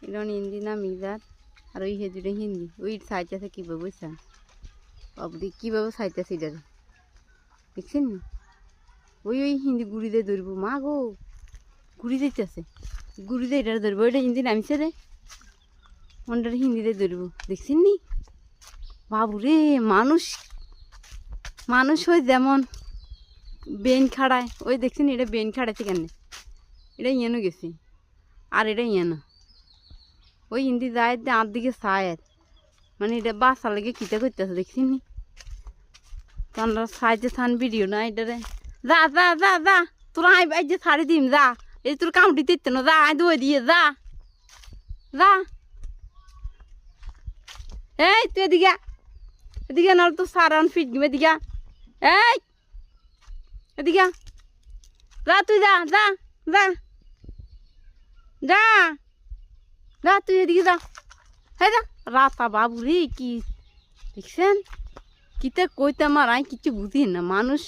এটা হিন্দি না মিজার আর ওই হেজুরে হিন্দি ওই সাইতেছে কীভাবে বুঝছেন বাবুদি কীভাবে সাইতেছে এটারে দেখছেন না ওই হিন্দি গুড়ি দিয়ে ধরবো মা গো গুড়ি দিতেছে গুড়ি দিয়ে এটা ধরবো ওইটা হিন্দি নামছে রে ওনটার হিন্দি দিয়ে ধরবো দেখছেন নি বাবু রে মানুষ মানুষ হয় যেমন বেন খাড়ায় ওই দেখছেন এটা বেন খাড়াচ্ছে কেন এটা ইয়েনো গেছে আর এটা ইয়েনো ওই হিন্দি যায় আর দিকে সায়ের মানে এটা বাসা লেগে কিতা করতেছে দেখছি নি তোমরা সাইজে থান ভিডিও না এটারে যা যা যা যা তোরা আই যে ছাড়ি দিম যা এই তোর কামটি দিতে না যা আই দুয়ে দিয়ে যা যা এই তুই এদিকে এদিকে নাহলে তো সারান ফিট গিয়ে এদিকে এই এদিকে যা তুই যা যা যা যা যা তুই এদিকে যা হ্যাঁ যা রাতা বাবু রে কি দেখছেন কিতা কইতে আমার আমি কিছু বুঝি না মানুষ